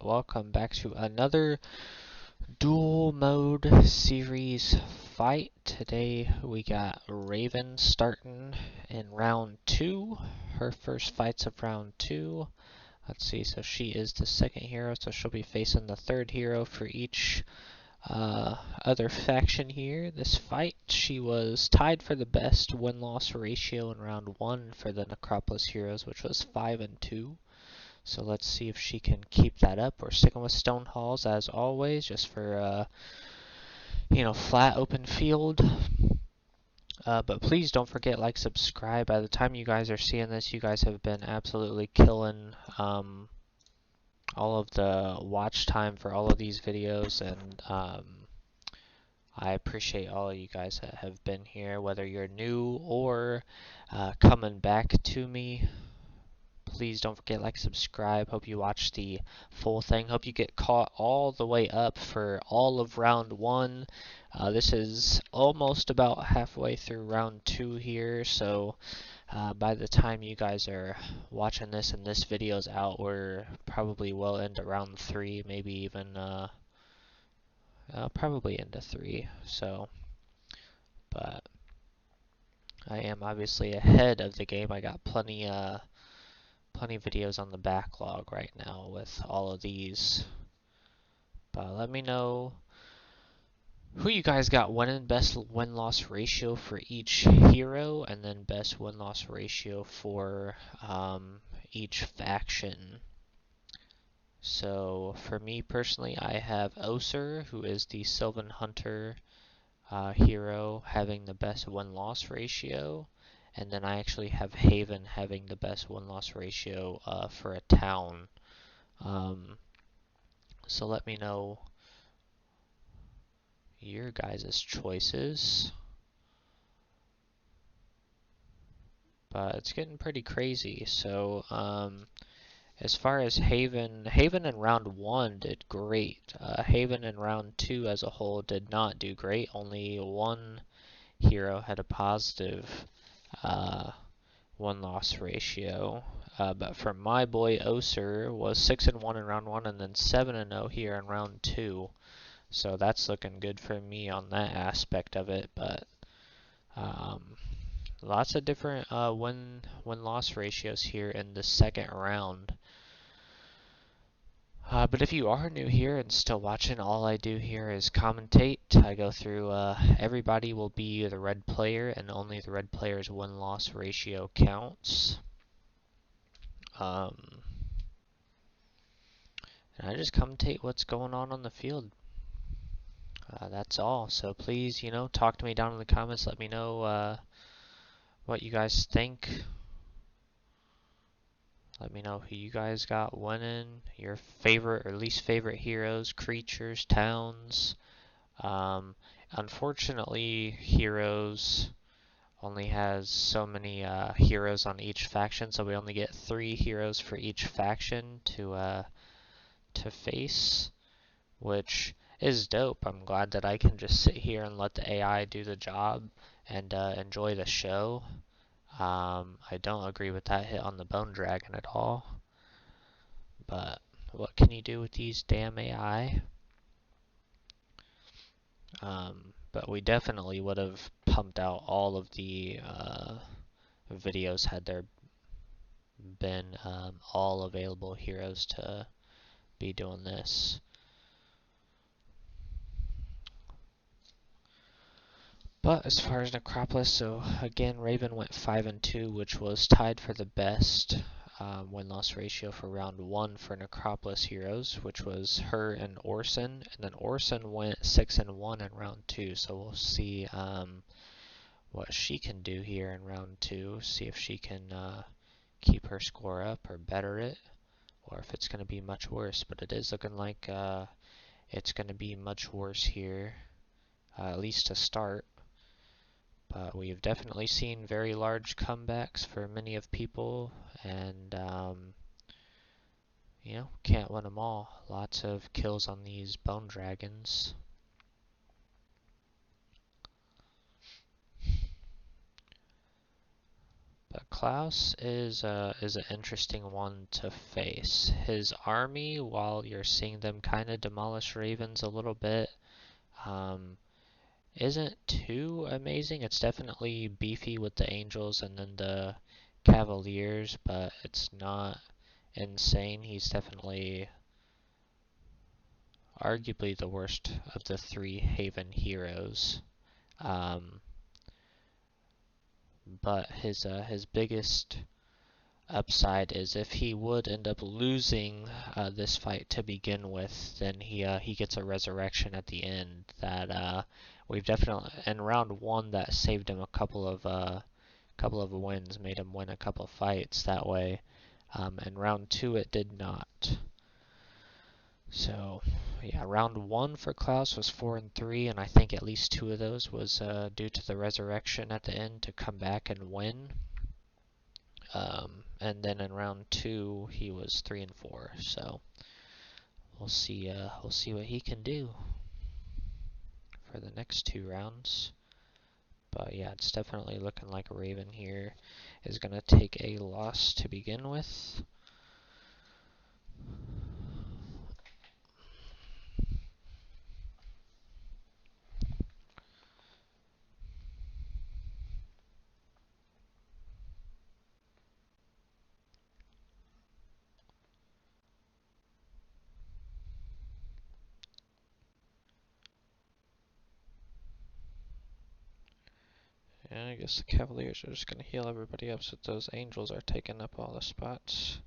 Welcome back to another duel mode series fight. Today we got Raven starting in round 2. Her first fight's of round 2. Let's see, so she is the second hero, so she'll be facing the third hero for each other faction here. This fight, she was tied for the best win-loss ratio in round 1 for the Necropolis heroes, which was 5-2. So let's see if she can keep that up. We're sticking with stone halls as always, just for flat open field. But please don't forget, like, subscribe. By the time you guys are seeing this, you guys have been absolutely killing all of the watch time for all of these videos, and I appreciate all of you guys that have been here, whether you're new or coming back to me. Please don't forget, like, subscribe. Hope you watch the full thing. Hope you get caught all the way up for all of round 1. This is almost about halfway through round 2 here, so by the time you guys are watching this and this video's out, we're probably well into round 3, maybe even probably into 3. So, but I am obviously ahead of the game. I got plenty of videos on the backlog right now with all of these. But let me know who you guys got winning, best win-loss ratio for each hero, and then best win-loss ratio for each faction. So for me personally, I have Oser, who is the Sylvan Hunter hero, having the best win-loss ratio. And then I actually have Haven having the best win-loss ratio for a town. So let me know your guys' choices. But it's getting pretty crazy. So as far as Haven in round 1 did great. Haven in round 2 as a whole did not do great. Only one hero had a positive win-loss ratio. But for my boy Oser was 6-1 in round 1 and then 7-0 here in round 2. So that's looking good for me on that aspect of it. But lots of different win-loss ratios here in the second round. But if you are new here and still watching, all I do here is commentate. I go through, everybody will be the red player, and only the red player's win-loss ratio counts. And I just commentate what's going on the field. That's all. So please, talk to me down in the comments. Let me know what you guys think. Let me know who you guys got winning, your favorite or least favorite heroes, creatures, towns. Unfortunately, heroes only has so many heroes on each faction, so we only get 3 heroes for each faction to face, which is dope. I'm glad that I can just sit here and let the AI do the job and enjoy the show. I don't agree with that hit on the Bone Dragon at all. But what can you do with these damn AI? But we definitely would have pumped out all of the videos had there been all available heroes to be doing this. But as far as Necropolis, so again, Raven went 5-2, which was tied for the best win-loss ratio for round 1 for Necropolis heroes, which was her and Orson. And then Orson went 6-1 in round 2, so we'll see what she can do here in round 2. See if she can keep her score up or better it, or if it's going to be much worse. But it is looking like it's going to be much worse here, at least to start. But we've definitely seen very large comebacks for many of people, and can't win them all. Lots of kills on these Bone Dragons. But Klaus is an interesting one to face. His army, while you're seeing them kind of demolish ravens a little bit, isn't too amazing. It's definitely beefy with the angels and then the cavaliers, but it's not insane. He's definitely arguably the worst of the three Haven heroes. But his biggest upside is if he would end up losing this fight to begin with, then he gets a resurrection at the end that we've definitely in round one that saved him a couple of wins, made him win a couple of fights that way. In round two it did not. So yeah, round one for Klaus was 4-3, and I think at least 2 of those was due to the resurrection at the end to come back and win. And then in round 2 he was 3-4. So we'll see what he can do for the next 2 rounds. But yeah, it's definitely looking like Raven here is gonna take a loss to begin with. And I guess the Cavaliers are just going to heal everybody up so those Angels are taking up all the spots.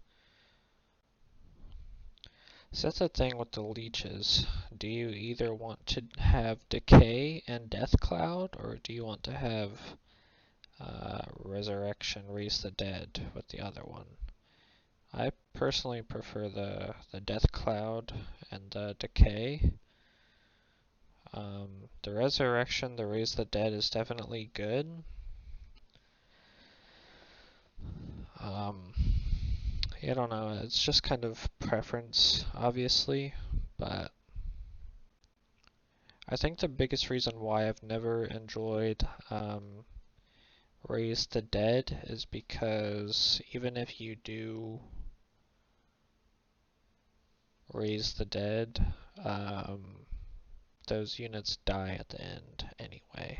So that's the thing with the leeches. Do you either want to have Decay and Death Cloud, or do you want to have Resurrection, Raise the Dead with the other one? I personally prefer the Death Cloud and the Decay. The Resurrection, the Raise the Dead is definitely good. I don't know, it's just kind of preference, obviously, but I think the biggest reason why I've never enjoyed Raise the Dead is because even if you do Raise the Dead, those units die at the end anyway.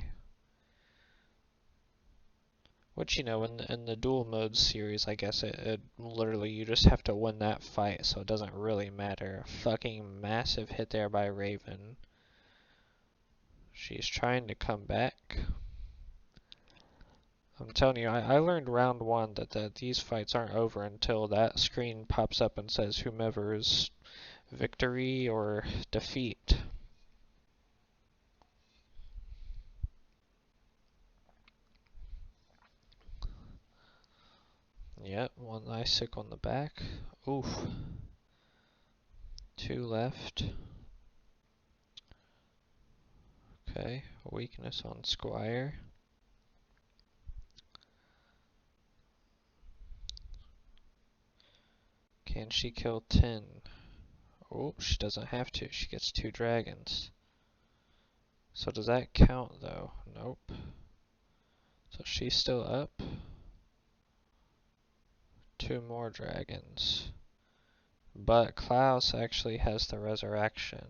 Which, you know, in the dual mode series, I guess it literally, you just have to win that fight, so it doesn't really matter. Fucking massive hit there by Raven. She's trying to come back. I'm telling you, I learned round one that these fights aren't over until that screen pops up and says whomever's victory or defeat. Yep, one Isaac on the back. Oof. 2 left. Okay, weakness on Squire. Can she kill 10? Oh, she doesn't have to. She gets 2 dragons. So does that count though? Nope. So she's still up. 2 more dragons. But Klaus actually has the resurrection.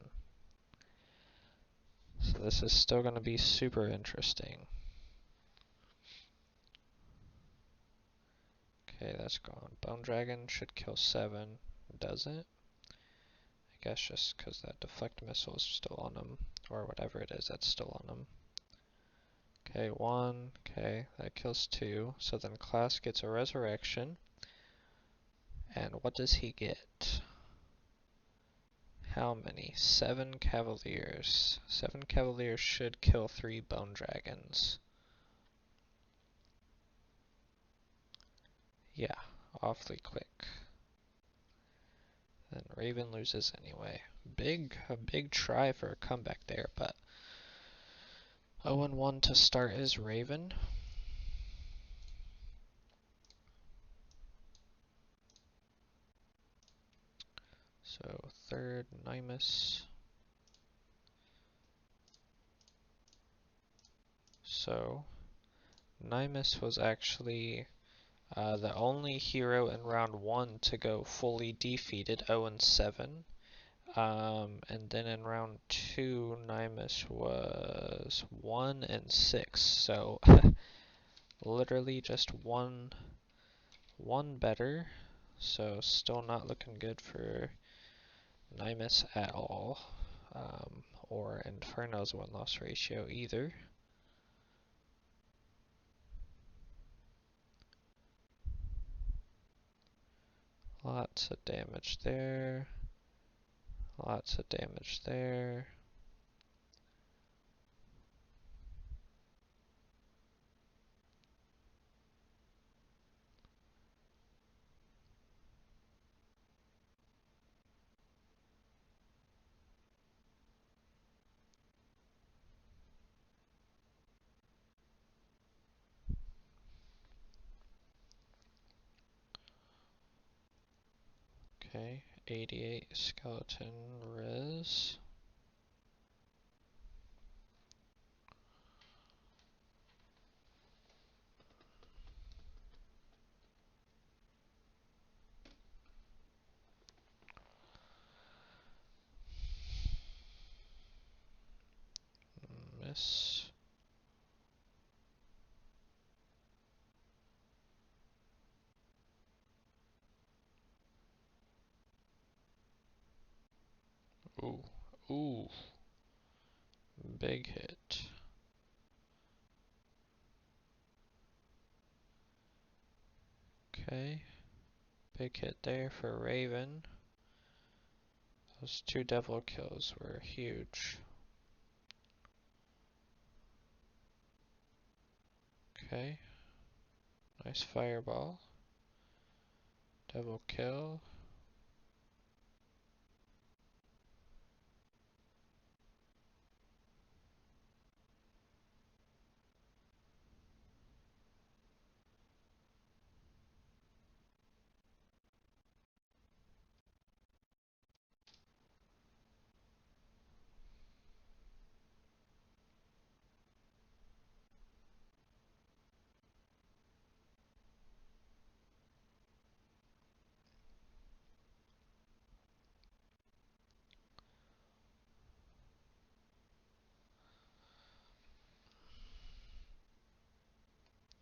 So this is still going to be super interesting. Okay, that's gone. Bone Dragon should kill 7. Does it? I guess just because that deflect missile is still on him. Or whatever it is that's still on him. Okay, 1. Okay, that kills 2. So then Klaus gets a resurrection. And what does he get? How many? 7 Cavaliers. 7 Cavaliers should kill 3 Bone Dragons. Yeah, awfully quick. Then Raven loses anyway. A big try for a comeback there, but 0-1 to start is Raven. So third, Nymus. So Nymus was actually The only hero in round 1 to go fully defeated, 0-7. And then in round 2, Nymus was 1-6. So literally just one better. So still not looking good for Nymus at all. Or Inferno's win-loss ratio either. Lots of damage there. Lots of damage there. Okay, 88 skeleton res. Miss. Ooh, ooh, big hit. Okay, big hit there for Raven. Those 2 devil kills were huge. Okay, nice fireball. Devil kill.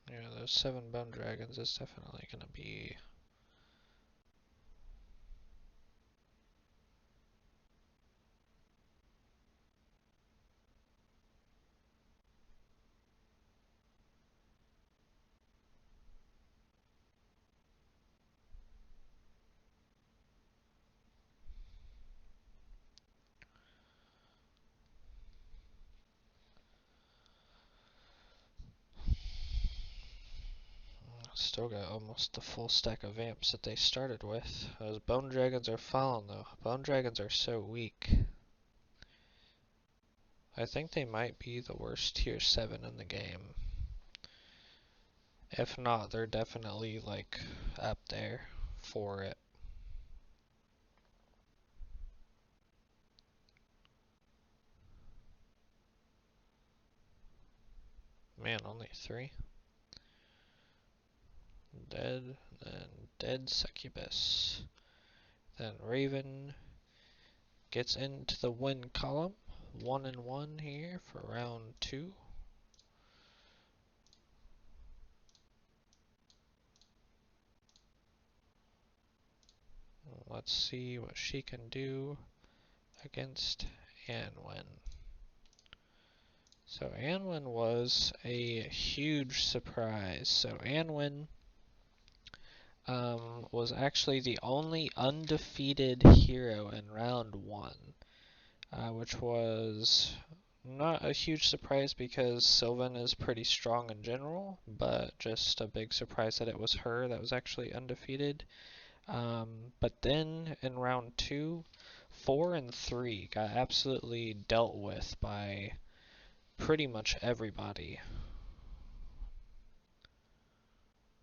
Yeah, those 7 bone dragons is definitely gonna be. Still got almost the full stack of vamps that they started with. Those bone dragons are falling though. Bone dragons are so weak. I think they might be the worst tier 7 in the game. If not, they're definitely like up there for it. Man, only 3. Dead, then dead succubus. Then Raven gets into the win column. 1-1 here for round 2. Let's see what she can do against Anwen. So Anwen was a huge surprise. So Anwen was actually the only undefeated hero in round 1, which was not a huge surprise because Sylvan is pretty strong in general, but just a big surprise that it was her that was actually undefeated. But then in round 2, 4 and 3 got absolutely dealt with by pretty much everybody.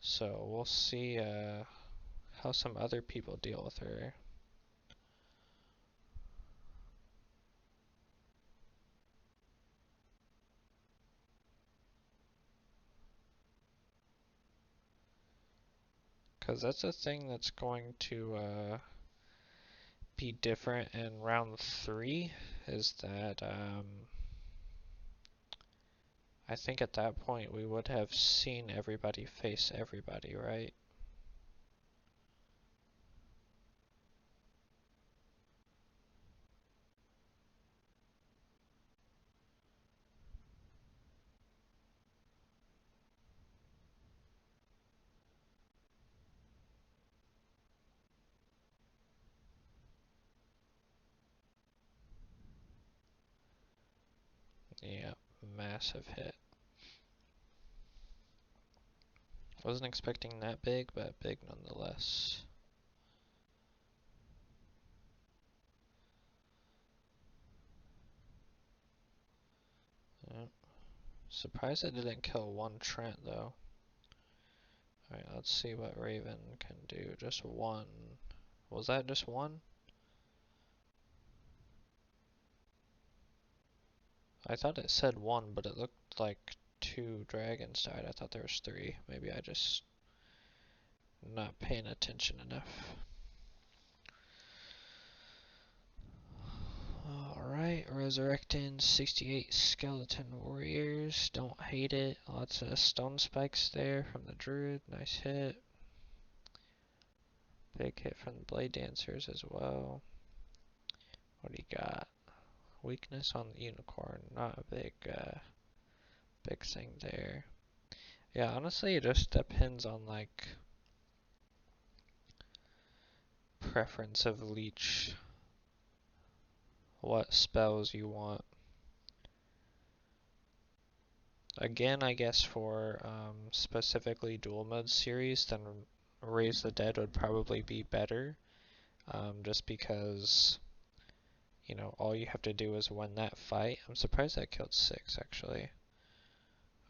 So we'll see how some other people deal with her. Because that's a thing that's going to be different in round 3, is that I think at that point we would have seen everybody face everybody, right? Yeah, massive hit. Wasn't expecting that big, but big nonetheless. Yep. Surprised it didn't kill one Trent though. Alright, let's see what Raven can do. Just one. Was that just one? I thought it said one, but it looked like 2 dragons died. I thought there was 3. Maybe I just not paying attention enough. Alright, resurrecting 68 skeleton warriors. Don't hate it. Lots of stone spikes there from the druid. Nice hit. Big hit from the blade dancers as well. What do you got? Weakness on the unicorn. Not a big thing there. Yeah, honestly, it just depends on like preference of leech. What spells you want. Again, I guess for specifically dual mode series, then Raise the Dead would probably be better. Just because, you know, all you have to do is win that fight. I'm surprised that killed 6 actually.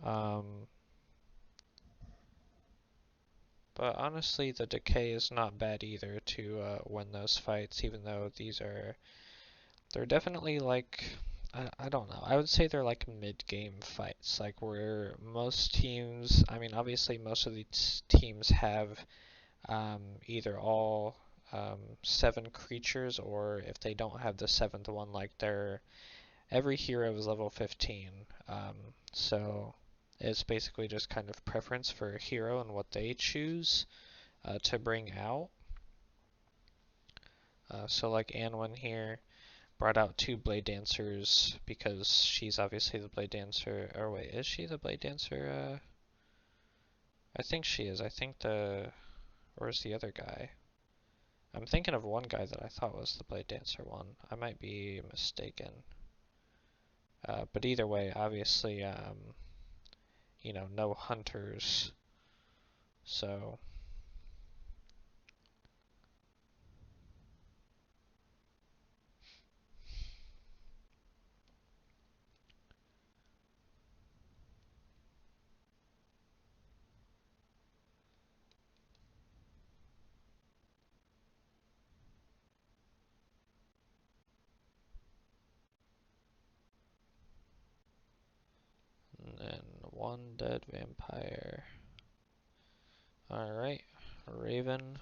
But honestly, the decay is not bad either to win those fights, even though they're definitely like, I don't know, I would say they're like mid-game fights, like where most teams, I mean obviously most of these teams have either all 7 creatures, or if they don't have the 7th one, like every hero is level 15, so it's basically just kind of preference for a hero and what they choose to bring out. So like Anwen here brought out 2 Blade Dancers because she's obviously the Blade Dancer. Or wait, is she the Blade Dancer? I think she is. I think where's the other guy? I'm thinking of one guy that I thought was the Blade Dancer one. I might be mistaken. But either way, obviously, you know, no hunters. So and then 1 dead vampire. Alright, Raven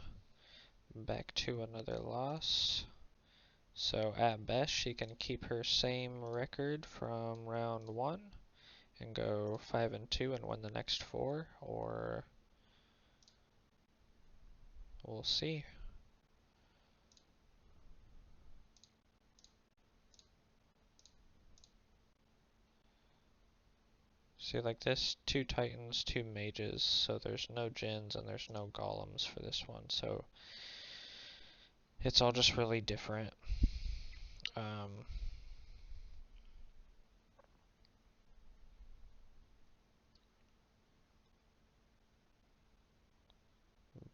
back to another loss. So at best she can keep her same record from round 1 and go 5-2 and win the next 4, or we'll see. See, like this, 2 titans, 2 mages, so there's no djinns and there's no golems for this one, so it's all just really different.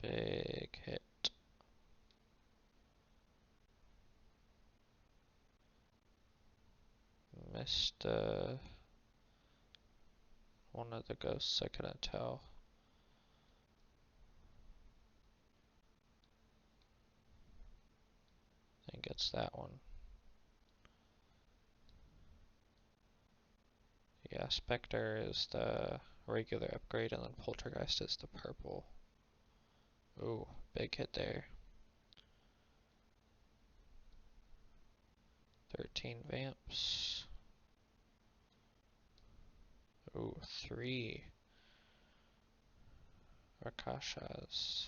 Big hit. Missed one of the ghosts, I couldn't tell. I think it's that one. Yeah, Spectre is the regular upgrade, and then Poltergeist is the purple. Ooh, big hit there. 13 vamps. Ooh, 3 Rakashas.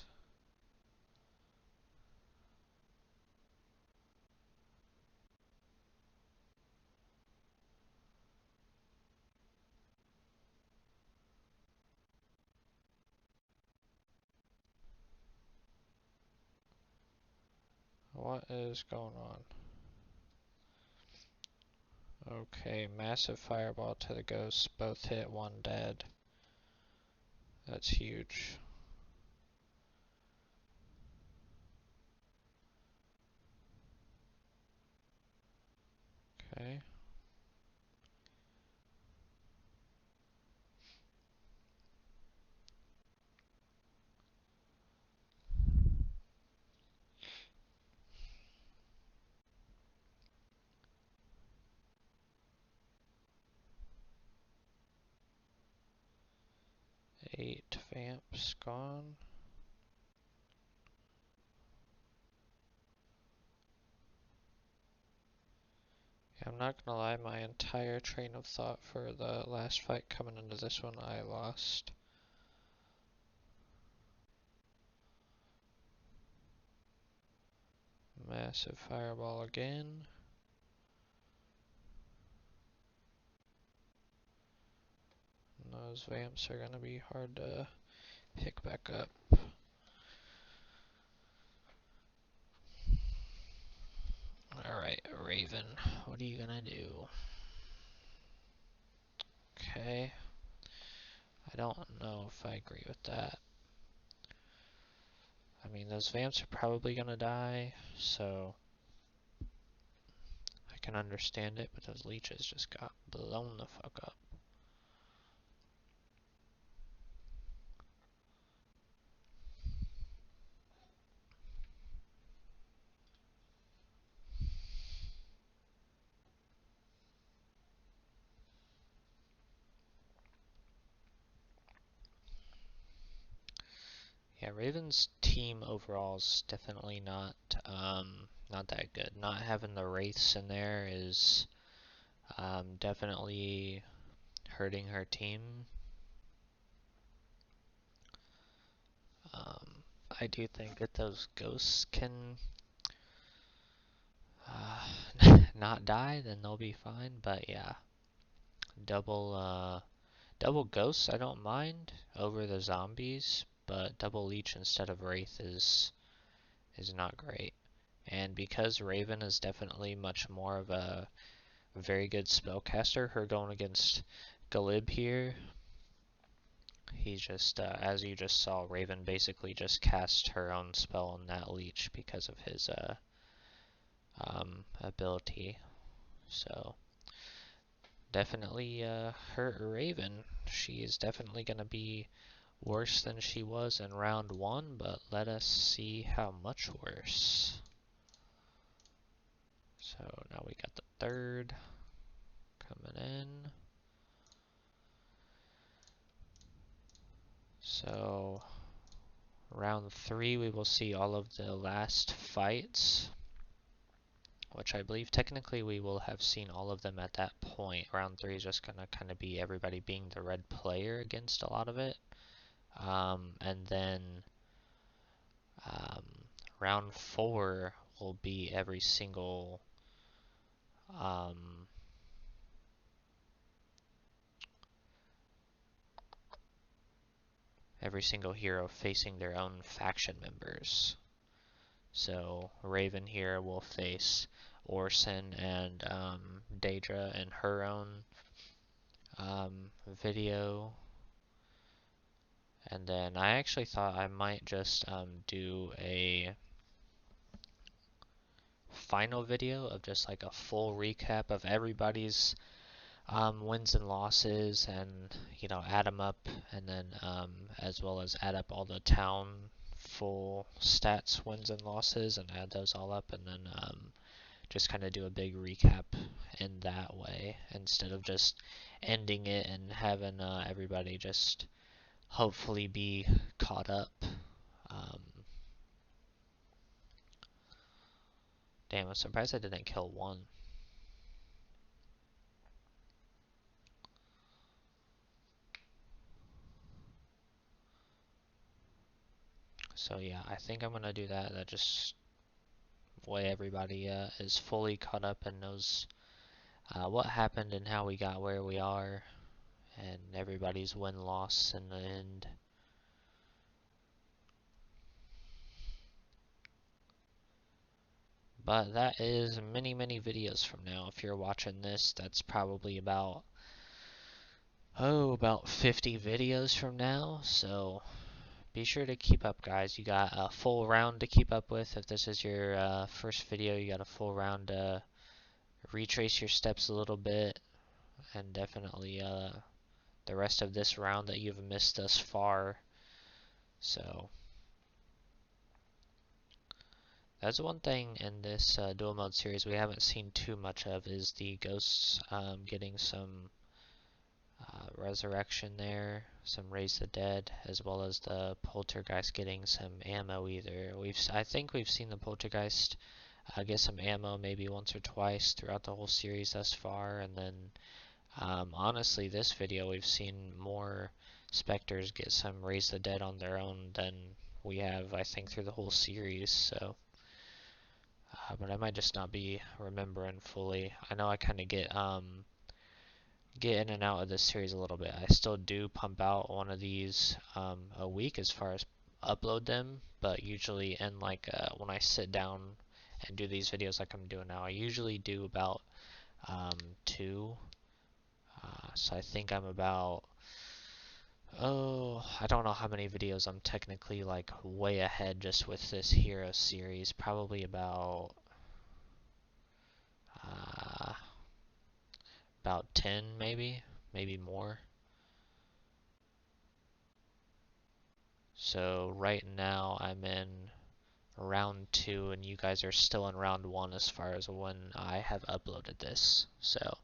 What is going on? Okay, massive fireball to the ghosts. Both hit, one dead. That's huge. Okay. Eight vamps gone. Yeah, I'm not gonna lie, my entire train of thought for the last fight coming into this one, I lost. Massive fireball again. And those vamps are gonna be hard to pick back up. Alright, Raven, what are you gonna do? Okay. I don't know if I agree with that. I mean, those vamps are probably gonna die, so I can understand it, but those leeches just got blown the fuck up. Yeah, Raven's team overall is definitely not that good. Not having the Wraiths in there is definitely hurting her team. I do think that those ghosts can not die, then they'll be fine. But yeah, double ghosts I don't mind over the zombies, but double leech instead of wraith is not great. And because Raven is definitely much more of a very good spellcaster, her going against Galib here, he just, as you just saw, Raven basically just cast her own spell on that leech because of his ability. So definitely hurt Raven. She is definitely going to be worse than she was in round one, but let us see how much worse. So now we got the third coming in. So round three, we will see all of the last fights, which I believe technically we will have seen all of them at that point. Round three is just gonna kind of be everybody being the red player against a lot of it. And then um, round four will be um, every single hero facing their own faction members. So Raven here will face Orson and Daedra in her own video. And then I actually thought I might just do a final video of just like a full recap of everybody's wins and losses, and add them up, and then as well as add up all the town full stats, wins and losses, and add those all up, and then just kind of do a big recap in that way instead of just ending it and having everybody just hopefully be caught up. Damn, I'm surprised I didn't kill one. So yeah, I think I'm gonna do that. That just way everybody is fully caught up and knows what happened and how we got where we are, and everybody's win-loss in the end. But that is many, many videos from now. If you're watching this, that's probably about 50 videos from now. So be sure to keep up, guys. You got a full round to keep up with. If this is your first video, you got a full round to retrace your steps a little bit, and definitely the rest of this round that you've missed thus far. So that's one thing in this dual mode series we haven't seen too much of, is the ghosts getting some resurrection there, some raise the dead, as well as the poltergeist getting some ammo. Either I think we've seen the poltergeist get some ammo maybe once or twice throughout the whole series thus far, and then honestly, this video we've seen more specters get some raise the dead on their own than we have, I think, through the whole series. So but I might just not be remembering fully. I know I kind of get in and out of this series a little bit. I still do pump out one of these a week as far as upload them, but usually in like when I sit down and do these videos like I'm doing now, I usually do about two. So I think I'm about, I don't know how many videos I'm technically like way ahead just with this hero series. Probably uh, about 10 maybe more. So right now I'm in round 2 and you guys are still in round 1 as far as when I have uploaded this. So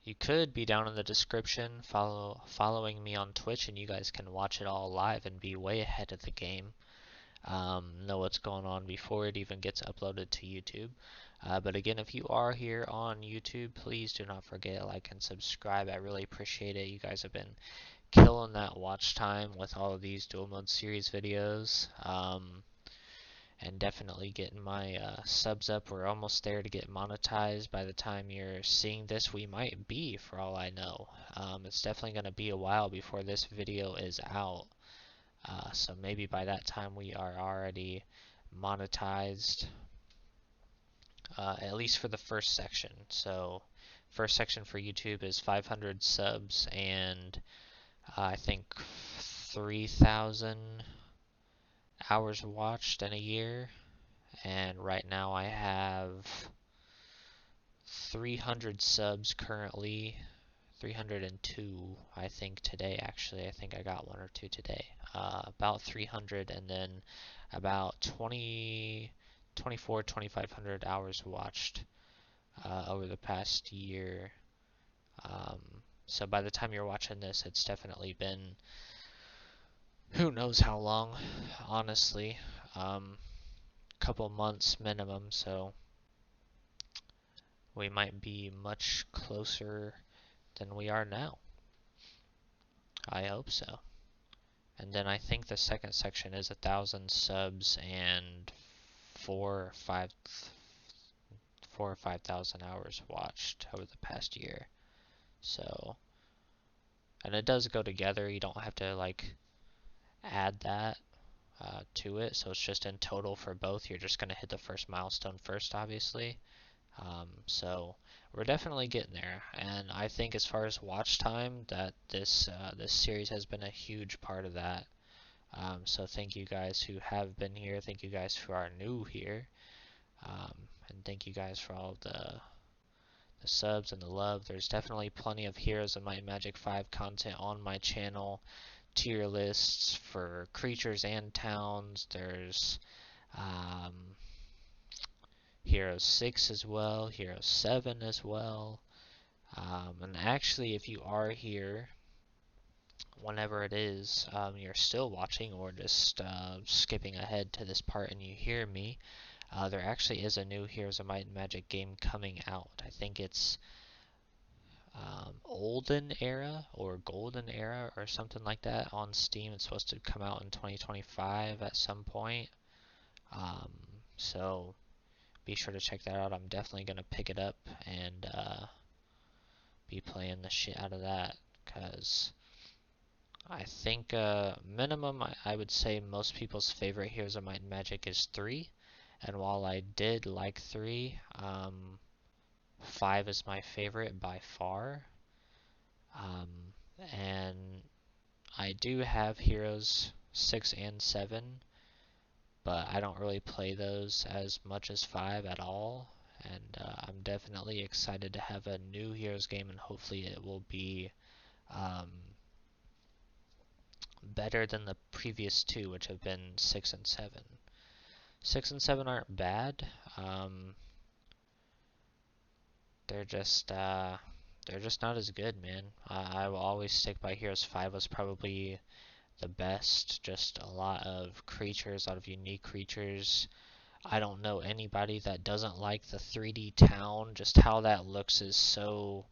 you could be down in the description following me on Twitch, and you guys can watch it all live and be way ahead of the game. Know what's going on before it even gets uploaded to YouTube. But again, if you are here on YouTube, please do not forget to like and subscribe. I really appreciate it. You guys have been killing that watch time with all of these dual mode series videos. And definitely getting my subs up. We're almost there to get monetized. By the time you're seeing this, we might be, for all I know. It's definitely going to be a while before this video is out. So maybe by that time we are already monetized, at least for the first section. So first section for YouTube is 500 subs and I think 3,000 hours watched in a year. And right now I have 300 subs currently. 302 I think today, actually. I think I got one or two today. About 300, and then about 2,500 hours watched over the past year. So by the time you're watching this, it's definitely been who knows how long, honestly. Couple months minimum, so we might be much closer than we are now. I hope so. And then I think the second section is 1,000 subs and 4 or 5,000 hours watched over the past year. So, and it does go together. You don't have to like add that to it. So it's just in total for both. You're just gonna hit the first milestone first, obviously. So we're definitely getting there, and I think as far as watch time, that this series has been a huge part of that. So thank you guys who have been here. Thank you guys who are new here, and thank you guys for all the subs and the love. There's definitely plenty of Heroes of Might and Magic 5 content on my channel. Tier lists for creatures and towns. There's Hero 6 as well, Hero 7 as well. And actually, if you are here, whenever it is, you're still watching or just skipping ahead to this part and you hear me, There actually is a new Heroes of Might and Magic game coming out. I think it's Olden Era or Golden Era or something like that on Steam. It's supposed to come out in 2025 at some point. Um, so be sure to check that out. I'm definitely going to pick it up and be playing the shit out of that, because I think minimum I would say most people's favorite Heroes of Might and Magic is 3. And while I did like 3, 5 is my favorite by far. And I do have Heroes 6 and 7, but I don't really play those as much as 5 at all. And I'm definitely excited to have a new Heroes game, and hopefully it will be better than the previous 2, which have been 6 and 7. 6 and 7 aren't bad. They're just not as good, man. I will always stick by Heroes 5 was probably the best. Just a lot of creatures, a lot of unique creatures. I don't know anybody that doesn't like the 3D town. Just how that looks is so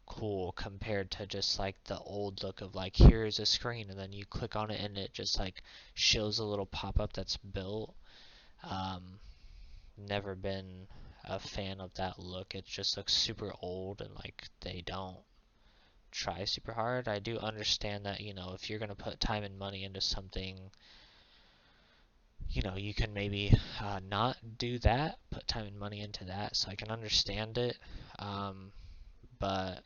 cool compared to just like the old look of like, here's a screen and then you click on it and it just like shows a little pop-up that's built. Never been a fan of that look. It just looks super old and like they don't try super hard. I do understand that, if you're going to put time and money into something, you can maybe not do that, put time and money into that, so I can understand it. But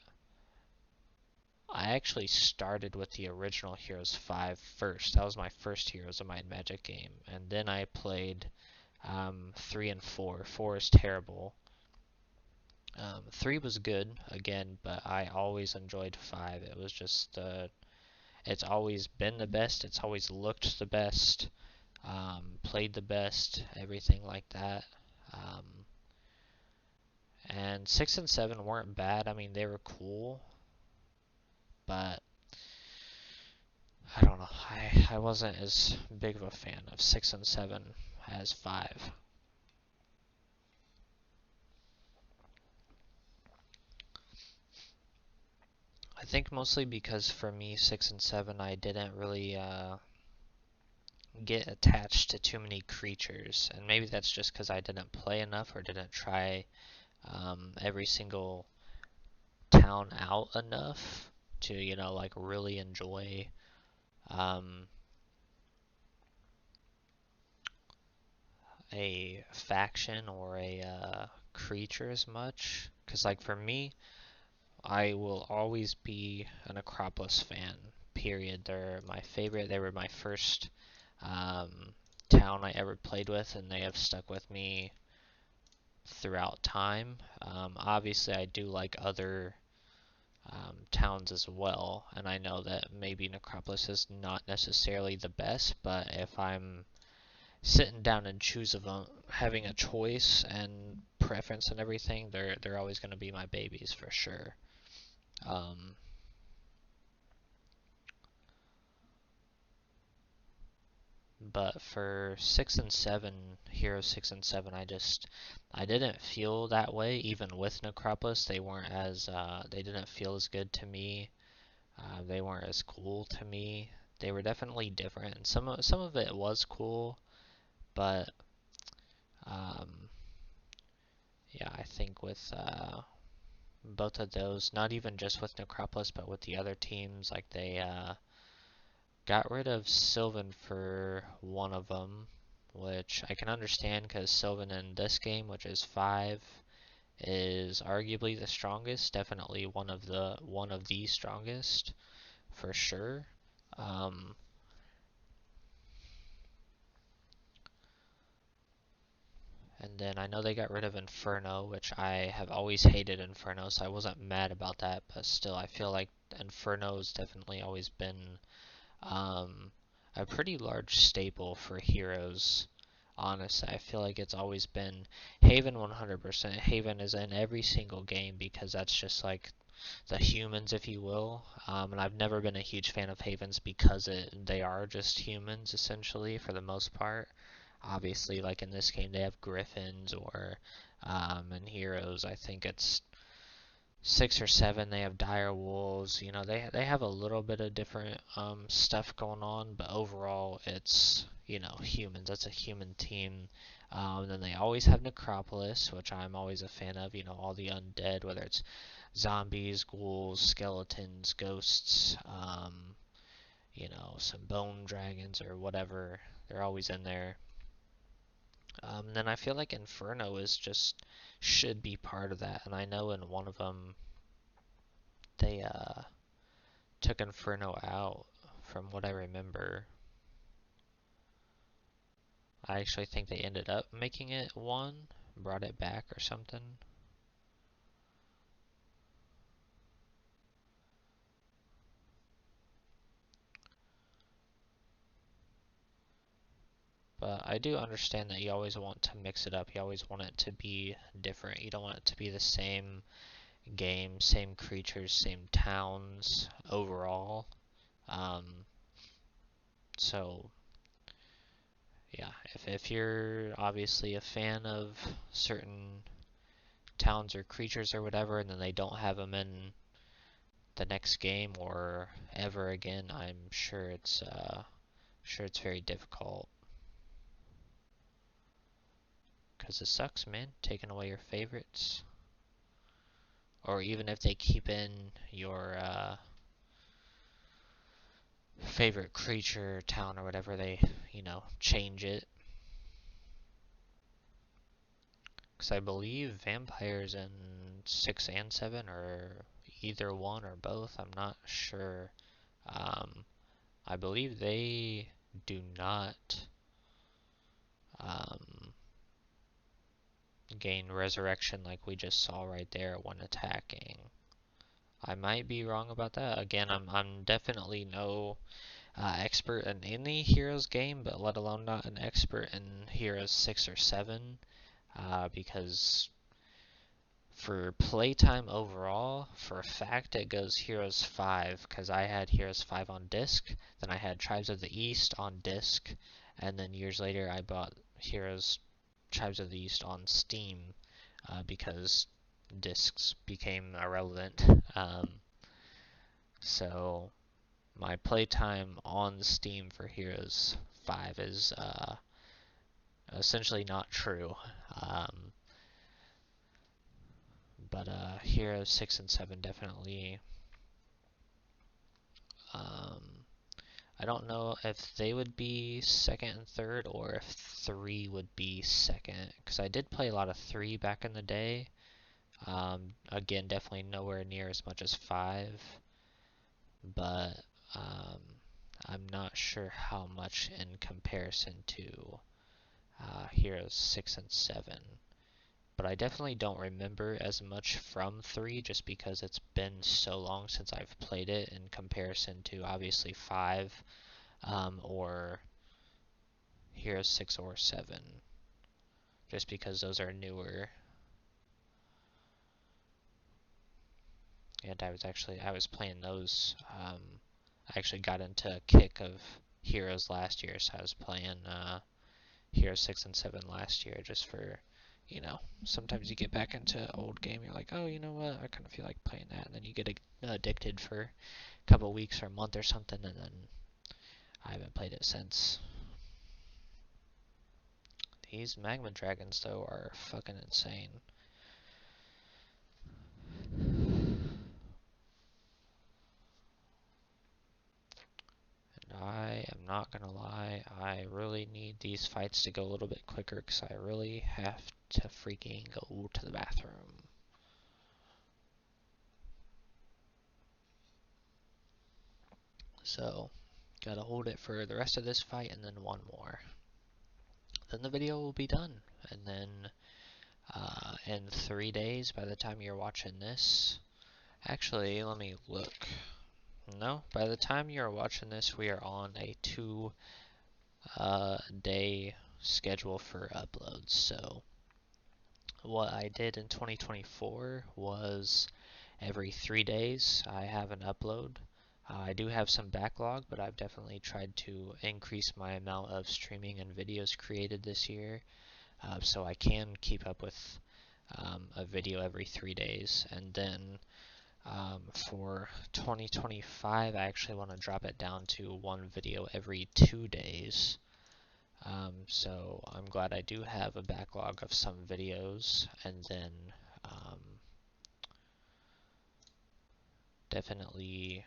I actually started with the original Heroes 5 first. That was my first Heroes of Might and Magic game. And then I played 3 and 4. 4 is terrible. 3 was good, again, but I always enjoyed 5. It was just, it's always been the best. It's always looked the best. Played the best. Everything like that. And 6 and 7 weren't bad. I mean, they were cool. But I don't know. I wasn't as big of a fan of 6 and 7 as 5. I think mostly because for me, 6 and 7, I didn't really get attached to too many creatures. And maybe that's just because I didn't play enough or didn't try every single town out enough to, like really enjoy a faction or a creature as much. Because, like, for me, I will always be an Acropolis fan, period. They're my favorite. They were my first town I ever played with, and they have stuck with me throughout time. Obviously, I do like other towns as well, and I know that maybe Necropolis is not necessarily the best, but if I'm sitting down and having a choice and preference and everything, they're always going to be my babies for sure. But for 6 and 7, Heroes 6 and 7, I didn't feel that way. Even with Necropolis, they didn't feel as good to me. They weren't as cool to me. They were definitely different, and some of it was cool, but yeah, I think with both of those, not even just with Necropolis, but with the other teams, like they got rid of Sylvan for one of them, which I can understand because Sylvan in this game, which is 5, is arguably the strongest, definitely one of the strongest for sure. And then I know they got rid of Inferno, which I have always hated Inferno, so I wasn't mad about that, but still I feel like Inferno's definitely always been a pretty large staple for Heroes. Honestly, I feel like it's always been Haven 100%. Haven is in every single game because that's just like the humans, if you will. And I've never been a huge fan of Havens because they are just humans essentially for the most part. obviously, like in this game, they have griffins, or in Heroes, I think it's 6 or 7. They have dire wolves. You know, they have a little bit of different stuff going on, but overall, it's humans. That's a human team. And then they always have Necropolis, which I'm always a fan of. You know, all the undead, whether it's zombies, ghouls, skeletons, ghosts, some bone dragons or whatever. They're always in there. Then I feel like Inferno should be part of that, and I know in one of them they took Inferno out from what I remember. I actually think they ended up making it one, brought it back or something. But I do understand that you always want to mix it up. You always want it to be different. You don't want it to be the same game, same creatures, same towns overall. So yeah, if you're obviously a fan of certain towns or creatures or whatever, and then they don't have them in the next game or ever again, I'm sure it's very difficult. Cause it sucks, man, taking away your favorites. Or even if they keep in your favorite creature, town, or whatever, they change it. Because I believe vampires in 6 and 7 are either one or both. I'm not sure. I believe they do not gain resurrection like we just saw right there when attacking. I might be wrong about that. Again, I'm definitely no expert in any Heroes game, but let alone not an expert in Heroes 6 or 7, because for playtime overall, for a fact, it goes Heroes 5, because I had Heroes 5 on disc, then I had Tribes of the East on disc, and then years later I bought Heroes Tribes of the East on Steam, because discs became irrelevant. So my playtime on Steam for Heroes 5 is essentially not true. But Heroes 6 and 7 definitely. I don't know if they would be second and third, or if 3 would be second, because I did play a lot of 3 back in the day. Again, definitely nowhere near as much as 5, but I'm not sure how much in comparison to Heroes 6 and 7. But I definitely don't remember as much from 3, just because it's been so long since I've played it in comparison to obviously 5, or Heroes 6 or 7, just because those are newer. And I was playing those. I actually got into a kick of Heroes last year, so I was playing Heroes 6 and 7 last year, just for, sometimes you get back into an old game, you're like, oh, you know what, I kind of feel like playing that, and then you get addicted for a couple weeks or a month or something, and then I haven't played it since. These magma dragons, though, are fucking insane. And I am not gonna lie, I really need these fights to go a little bit quicker, because I really have to freaking go to the bathroom. So, gotta hold it for the rest of this fight and then one more. Then the video will be done. And then in 3 days, by the time you're watching this, actually, let me look. No, by the time you're watching this, we are on a 2-day schedule for uploads. So, what I did in 2024 was every 3 days I have an upload. I do have some backlog, but I've definitely tried to increase my amount of streaming and videos created this year, so I can keep up with a video every 3 days. And then for 2025, I actually want to drop it down to one video every 2 days. So I'm glad I do have a backlog of some videos, and then definitely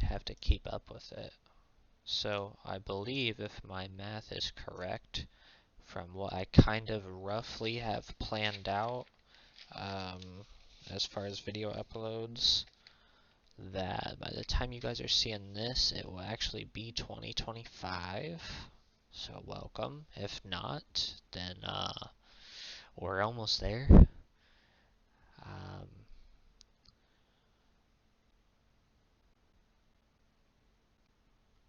have to keep up with it. So I believe, if my math is correct, from what I kind of roughly have planned out, as far as video uploads, that by the time you guys are seeing this, it will actually be 2025. So welcome. If not, then we're almost there.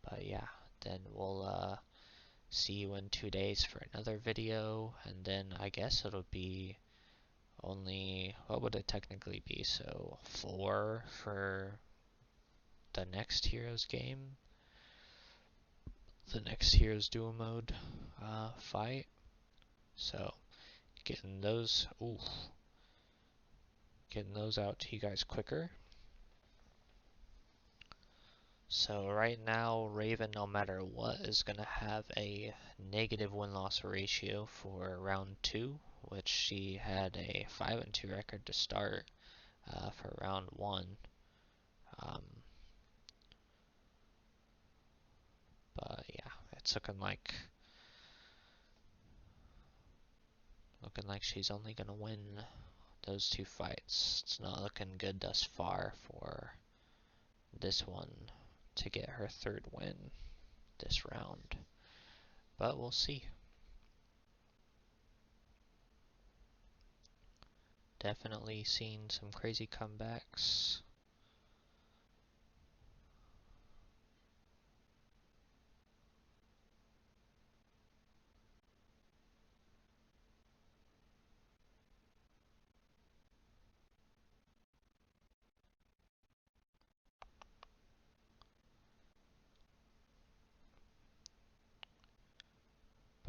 But yeah, then we'll see you in 2 days for another video, and then I guess it'll be only, what would it technically be? So 4 for the next Heroes game, the next Heroes dual mode fight. So getting those out to you guys quicker. So right now, Raven, no matter what, is going to have a negative win-loss ratio for round 2, which she had a 5-2 record to start for round 1. But yeah, it's looking like she's only going to win those 2 fights. It's not looking good thus far for this one to get her 3rd win this round. But we'll see. Definitely seen some crazy comebacks.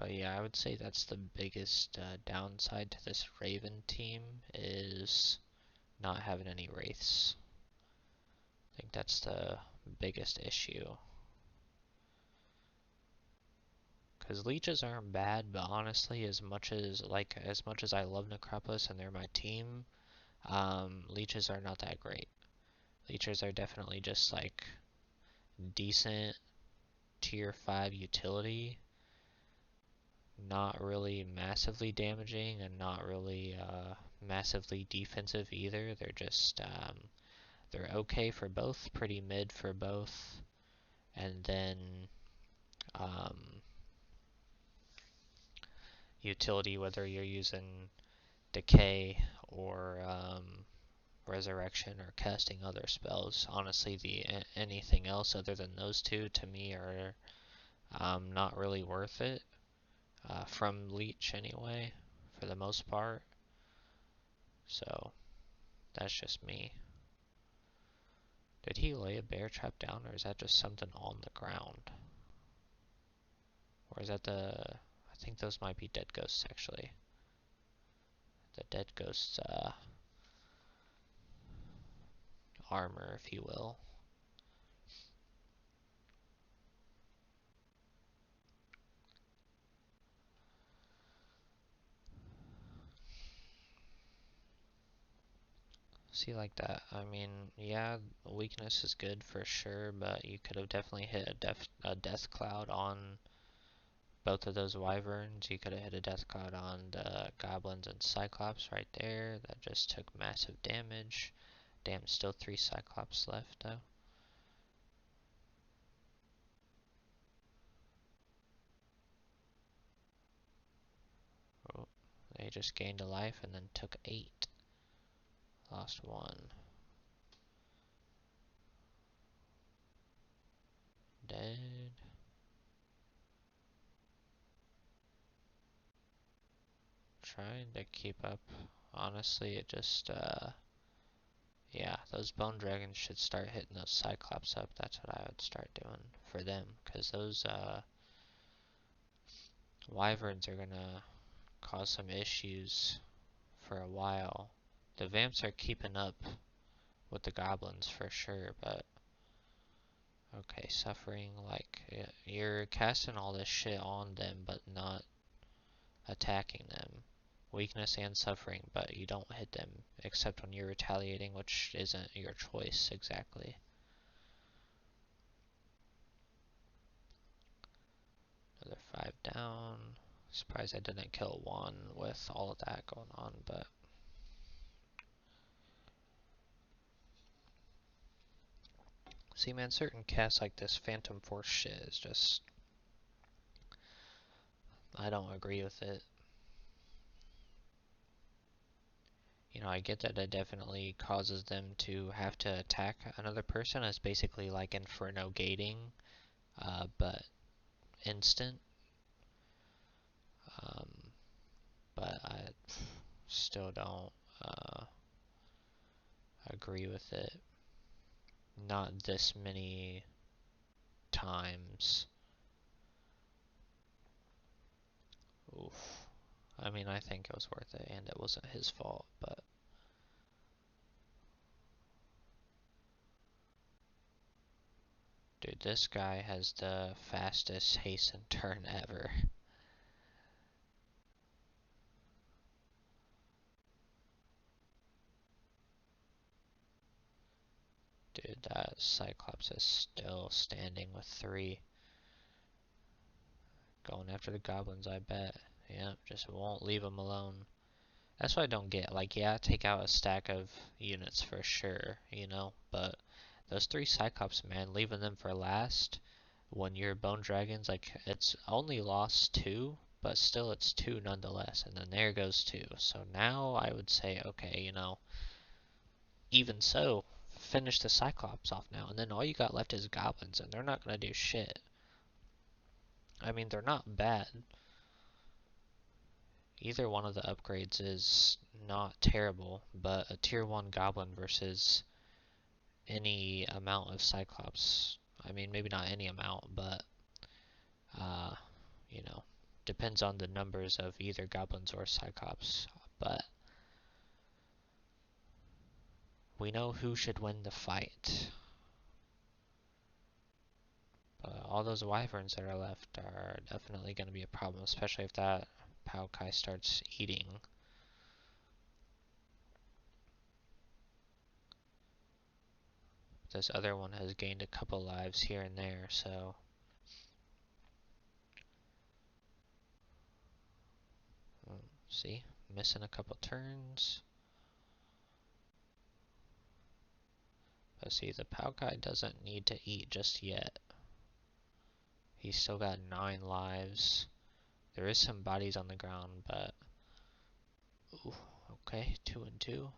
But yeah, I would say that's the biggest downside to this Raven team, is not having any Wraiths. I think that's the biggest issue. Because leeches aren't bad, but honestly, as much as I love Necropolis and they're my team, leeches are not that great. Leeches are definitely just like decent tier 5 utility, not really massively damaging and not really massively defensive either. They're just they're okay for both, pretty mid for both, and then utility, whether you're using decay or resurrection or casting other spells. Honestly, anything else other than those two to me are not really worth it, from Leech anyway, for the most part. So that's just me. Did he lay a bear trap down, or is that just something on the ground? Or is that I think those might be dead ghosts, actually. The dead ghosts armor, if you will. See, like that. I mean, yeah, weakness is good for sure, but you could have definitely hit a death cloud on both of those wyverns. You could have hit a death cloud on the goblins and cyclops right there. That just took massive damage. Damn, still 3 cyclops left though. Oh, they just gained a life and then took 8. Lost 1. Dead. Trying to keep up. Honestly, it just Yeah, those bone dragons should start hitting those cyclops up. That's what I would start doing for them, because those wyverns are gonna cause some issues for a while. The vamps are keeping up with the goblins for sure, but okay, suffering, like, you're casting all this shit on them but not attacking them. Weakness and suffering, but you don't hit them except when you're retaliating, which isn't your choice exactly. Another 5 down. Surprised I didn't kill one with all of that going on, but see, man, certain casts like this Phantom Force shit is just, I don't agree with it. You know, I get that it definitely causes them to have to attack another person. It's basically like Inferno gating, but instant. Um, but I still don't agree with it. Not this many times. Oof. I mean, I think it was worth it, and it wasn't his fault, but dude, this guy has the fastest hasten turn ever. Dude, that Cyclops is still standing with 3. Going after the goblins, I bet. Yeah, just won't leave them alone. That's what I don't get. Like, yeah, take out a stack of units for sure, you know, but those 3 Cyclops, man, leaving them for last when your Bone Dragons, like, it's only lost 2, but still it's 2 nonetheless, and then there goes 2. So now I would say, okay, you know, even so, finish the Cyclops off now, and then all you got left is Goblins, and they're not gonna do shit. I mean, they're not bad. Either one of the upgrades is not terrible, but a tier 1 Goblin versus any amount of Cyclops, I mean, maybe not any amount, but, you know, depends on the numbers of either Goblins or Cyclops, but we know who should win the fight. All those wyverns that are left are definitely going to be a problem, especially if that Palkai starts eating. This other one has gained a couple lives here and there, so see, missing a couple turns. But see, the Palkai doesn't need to eat just yet. He's still got 9 lives. There is some bodies on the ground, but ooh, okay, 2 and 2.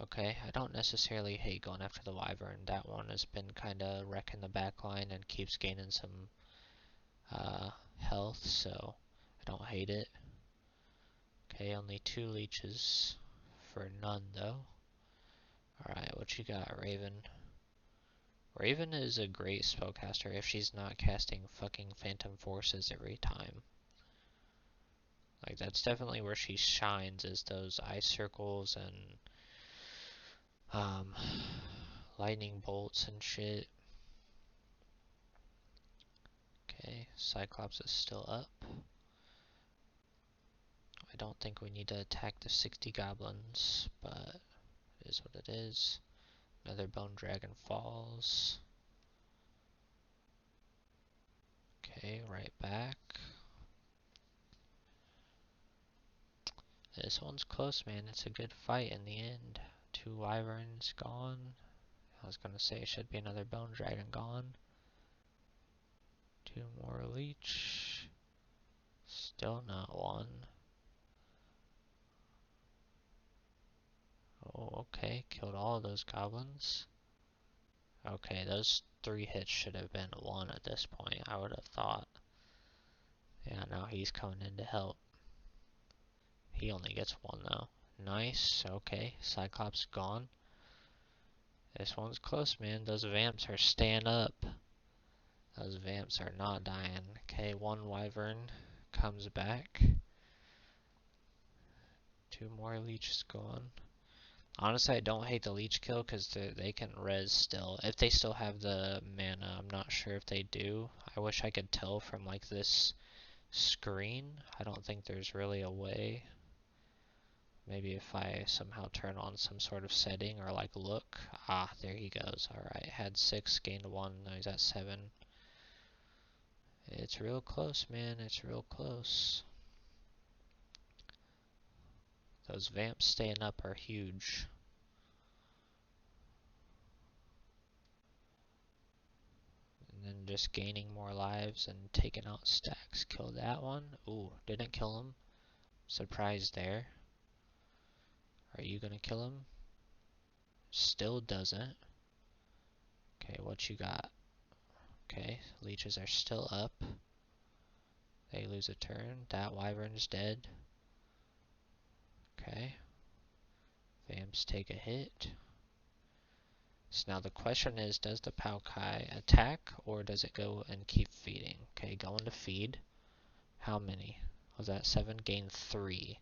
Okay, I don't necessarily hate going after the wyvern. That one has been kind of wrecking the back line and keeps gaining some health, so I don't hate it. Okay, only 2 leeches for none though. Alright, what you got, Raven? Raven is a great spellcaster if she's not casting fucking Phantom Forces every time. Like, that's definitely where she shines, is those ice circles and lightning bolts and shit. Okay, Cyclops is still up. I don't think we need to attack the 60 goblins, but it is what it is. Another bone dragon falls. Okay, right back. This one's close, man. It's a good fight in the end. 2 wyverns gone. I was gonna say it should be another bone dragon gone. 2 more leech. Still not one. Oh, okay. Killed all of those goblins. Okay, those 3 hits should have been 1 at this point, I would have thought. Yeah, now he's coming in to help. He only gets 1 though. Nice. Okay, Cyclops gone. This one's close, man. Those vamps are staying up. Those vamps are not dying. Okay, one wyvern comes back. 2 more leeches gone. Honestly, I don't hate the leech kill because they can res still. If they still have the mana, I'm not sure if they do. I wish I could tell from like this screen. I don't think there's really a way. Maybe if I somehow turn on some sort of setting or like look. Ah, there he goes. Alright, had 6, gained 1, now he's at 7. It's real close, man. It's real close. Those vamps staying up are huge. And then just gaining more lives and taking out stacks. Kill that one. Ooh, didn't kill him. Surprise there. Are you gonna kill him? Still doesn't. Okay, what you got? Okay, leeches are still up. They lose a turn. That wyvern's dead. Okay. Vamps take a hit. So now the question is, does the Palkai attack or does it go and keep feeding? Okay, going to feed. How many? Was that 7? Gain 3.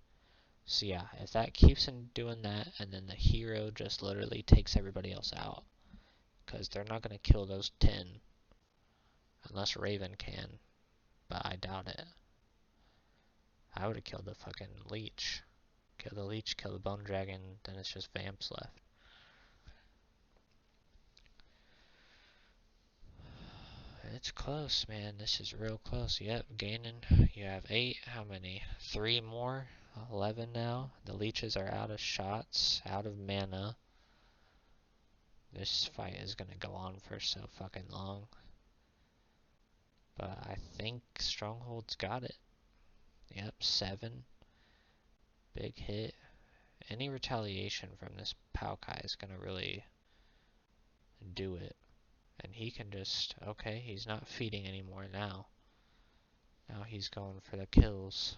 So yeah, if that keeps him doing that and then the hero just literally takes everybody else out. Because they're not going to kill those 10. Unless Raven can. But I doubt it. I would have killed the fucking leech. Kill the leech, kill the bone dragon, then it's just vamps left. It's close, man. This is real close. Yep, gaining. You have 8. How many? 3 more? 11 now. The leeches are out of shots, out of mana. This fight is gonna go on for so fucking long. But I think Stronghold's got it. Yep, 7. Big hit. Any retaliation from this Palkai is gonna really do it. And he can just, okay, he's not feeding anymore now. Now he's going for the kills.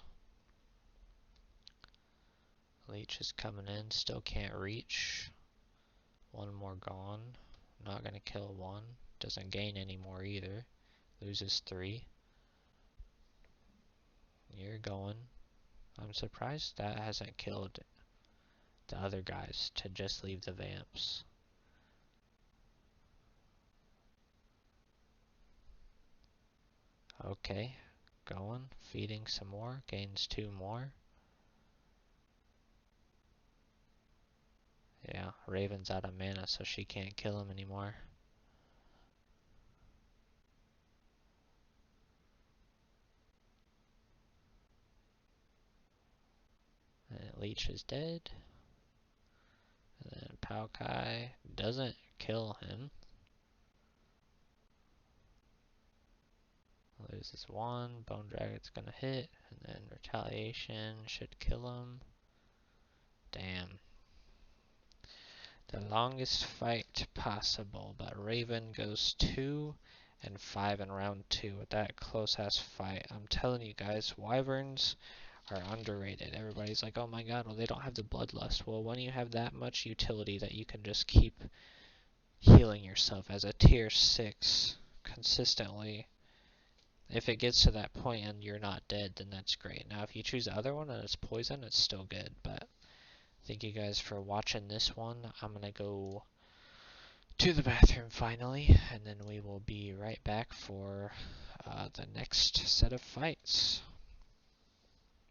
Leech is coming in, still can't reach. 1 more gone. Not gonna kill 1. Doesn't gain any more either. Loses 3. You're going. I'm surprised that hasn't killed the other guys to just leave the vamps. Okay, going, feeding some more, gains 2 more. Yeah, Raven's out of mana, so she can't kill him anymore. And Leech is dead. And then Palkai doesn't kill him. Loses 1, Bone Dragon's gonna hit, and then Retaliation should kill him. Damn. The longest fight possible, but Raven goes 2 and 5 in round 2 with that close ass fight. I'm telling you guys, wyverns are underrated. Everybody's like, oh my god, well they don't have the bloodlust. Well, when you have that much utility that you can just keep healing yourself as a tier 6 consistently, if it gets to that point and you're not dead, then that's great. Now if you choose the other one and it's poison, it's still good, but thank you guys for watching this one. I'm gonna go to the bathroom finally, and then we will be right back for the next set of fights.